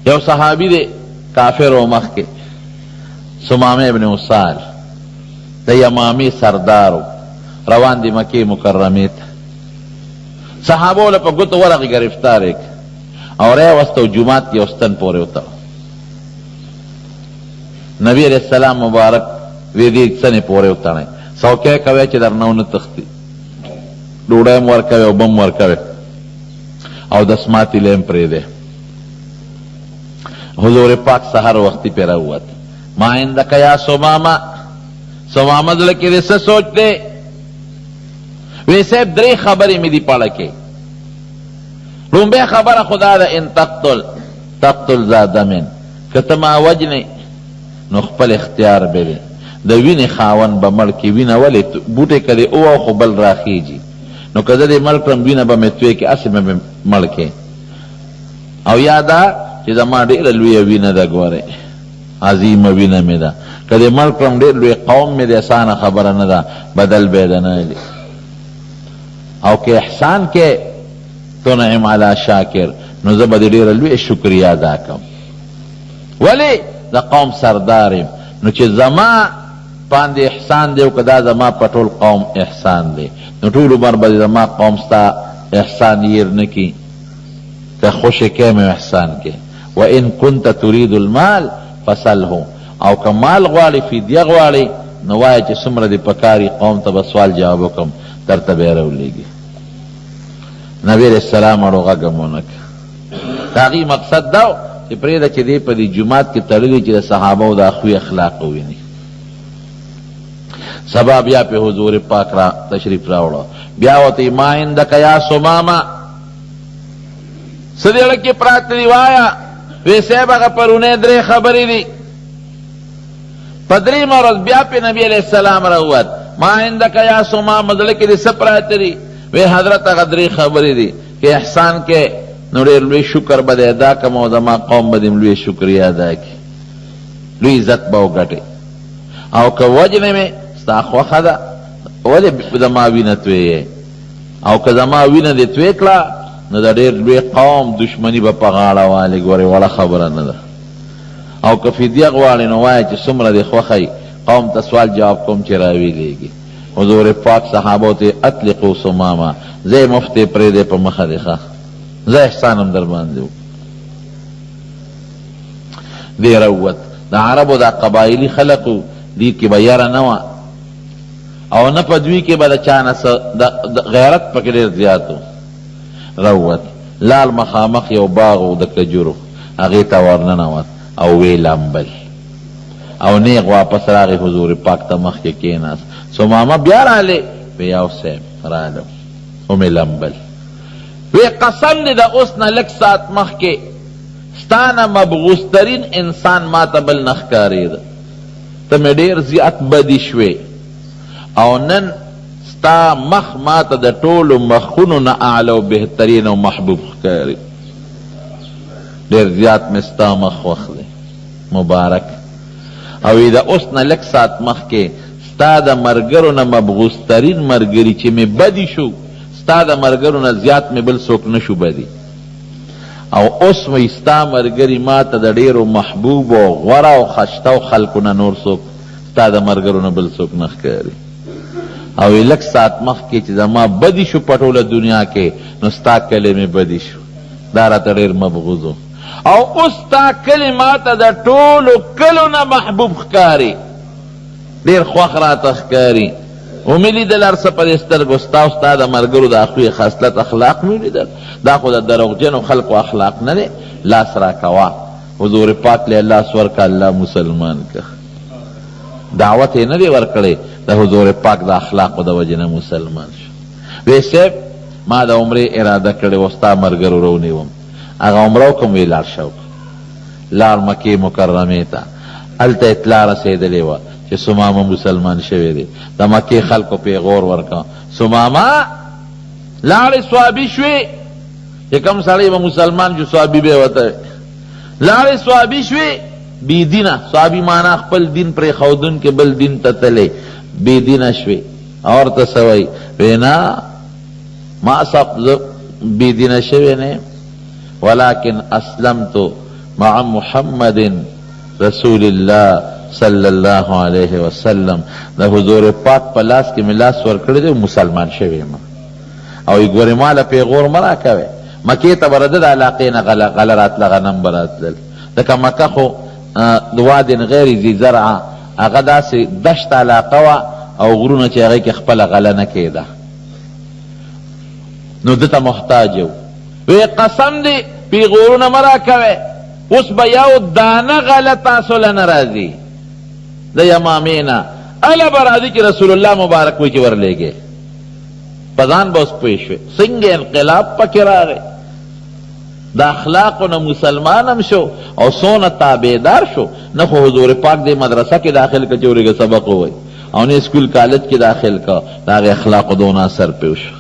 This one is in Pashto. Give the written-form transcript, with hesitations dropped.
یو صحابی دے کافر و مخ کے سمامہ ابن اسال دا یمامی سردارو روان دی مکی مکرمی تا صحابو لپا گتو ورقی گرفتار ایک اور اے وستو جماعت کی استن پورے ہوتا نبی علیہ السلام مبارک ویدی سن پورے ہوتا نہیں سو کہے کوئے چی در نون تختی ڈوڑے مورکوے و بم مورکوے او دسماتی لیم پریدے حضور پاک سحر وقتی پیرا ہوا تھا ما عندک یا سماما سماما دلکی دے سے سوچ دے ویسے دری خبری می دی پڑھکے لنبے خبر خدا دا ان تقتل زادمن کتما وجنے نخپل اختیار بے دا وین خاون با ملکی وین ولی بوٹے کدے او خو بل راخی جی نو کدے دے ملکرم وین با متوے کے اسی میں ملکے او یادا چی دا ما دیر لوی وین دا گوارے عظیم وین میں دا کدے ملکرم دیر لوی قوم میں دے آسان خبر ندا بدل بیدنا لی او کہ احسان کے تو نعم علی شاکر نو زبا دیر لوی شکریہ دا کم ولی دا قوم سردارم نو چی زما پاندے احسان دے کدا زما پٹول قوم احسان دے نو طول عمر با زما قوم ستا احسان یر نکی کہ خوش کے میں احسان کے وَإِن كُنْتَ تُرِيدُ الْمَال فَسَلْهُ او که مال غواړي فدیه غواړي نو وایي چې څومره دې پکاري قوم ته به سوال جواب وکم درته به یې راولېږي نبی علیہ السلام اړو غږم ونه کړ د هغې مقصد دا و چې پرېږده چې دې په دې جومات کې تړلي چې د صحابو د اخوي اخلاق وویني سبا بیا پہ حضور پاک را تشریف راوڑا بیا ہوتی ما عندک یا سماما صدیق کی پرات روایا ویسے بغا پر انہیں درے خبری دی پدری مرض بیا پہ نبی علیہ السلام روت ما عندک یا سماما دلکی دی سپرات دی وی حضرت غدری خبری دی کہ احسان کے نوڑی لوی شکر بدے ادا کم او دما قوم بدیم لوی شکریہ ادا کی لوی عزت باو گٹے او که وجنے میں ستا خوخه ده ولی زما وینه تویې او که زما وینه دې توی کړه نو د ډېر لوی قوم دشمني به په غاړه والې ګورې وړه خبره نه ده او که فدیه غواړې نو وایه چې څومره دې خوښی قوم ته سوال جواب کوم چې راویلېږي حضور پاک صحابو ته اطلقو سماما زه مفتې پرېږدې په مخه دې ښه زه احسان هم در باندې و دې راووت د عربو دا قبایلي خلقو دی کی با یاره نوا او نه په دوی کې به د چانه غیرت پکې ډېر زیاتو روت لال مخامخ یو باغ و د کجورو هغې ته ورننوت او وی لمبل او نیغ واپس راغی حضور پاک ته مخکې کېناست سمامه بیا رالی وی یو صاحب رالم ومې لمبل وی قسم دی د اوس نه لږ ساعت مخکې ستانه مبغوثترین انسان ما ته بل نه ښکارېده ته مې ډېر زیات بدي شوې او نن ستا مخ ما ته د ټولو مخونو نه اعلی او بهترین او محبوب ښکاري ډېر زیات مې ستا مخ خوښ دی مبارک او د اوس نه لږ ساعت مخکې ستا د ملګرو نه مبغوثترین ملګري چې مې بدي شو ستا د ملګرو نه زیات مې بل څوک نه شو بدي او اوس وی ستا مرګری ما ته د ډیرو محبوب او غوره او خشته او خلکو نه نور څوک ستا د مرګرو نه بل څوک نه ښکاري او لږ ساعت مخکې چې زما بدي شو په ټوله دنیا کې نو ستا کلی مې بدي شو دا راته ډېر مبغوظ او اوس ستا کلی ما ته د ټولو کلو نه محبوب ښکاري ډېر خوښ راته ښکاري ومې لیدل هر څه په دې سترګو ستا او ستا د ملګرو د اخوی خاصلت اخلاق مې لیدل دا خو د دروغجنو خلقو اخلاق نه دی لاس را کوه حضور پاک لی لاس ورکه الله مسلمان که دعوت یې نه دی ورکړی د حضور پاک د اخلاقو د وجې نه مسلمان شو وی صاحب ما د عمرې اراده کړې و ستا ملګرو رونیوم هغه عمره وکړم وی لاړ شه لاړ مکې مکرمې ته هلته اطلاع رسېدلې وه چې سمامه مسلمان شوی دی د مکې خلکو پیغور ورکه سمامه لاړې صحابي شوې چې کوم سړی به مسلمان جو صحابي به وته لاړې صحابي شوې بی دینه صحابي معنا خپل دین پرېښودونکې بل دین ته تللی بی دینه شوې اور ته څه وایي وینا ما سب بی دینه شوی نه ولكن اسلمت مع محمد رسول الله صلی اللہ علیہ وسلم. د حضور پاک په لاس کې مې لاس ورکړی دی، مسلمان شوی یم. او یې ګورې ماله پیغور مه راکوې. مکې ته به د علاقې نه غله راتله، غنم به راتلل. ځکه مکه خو د وادن غیر ذي زرعه، هغه داسې دشت علاقه وه او غرونه چې هغې کې خپله غله نه کېده، نو ده ته محتاج و. وی قسم دی پیغورونه مه راکوئ، اوس به یو دانه غله تاسو له نه راځي د یمامې نه، اله به راځي چې رسول الله مبارک وی چې ورلیږې. په ځان به اوس پوه شوې څنګه انقلاب پکې راغی. د اخلاقو نه مسلمان هم شو او څونه تابعدار شو. نه خو حضور پاک دې مدرسه کې داخل که چې ورېږه سبق ووایي، او نه اسکول کالج کې داخل که د هغې اخلاقو دونه اثر پې وشو.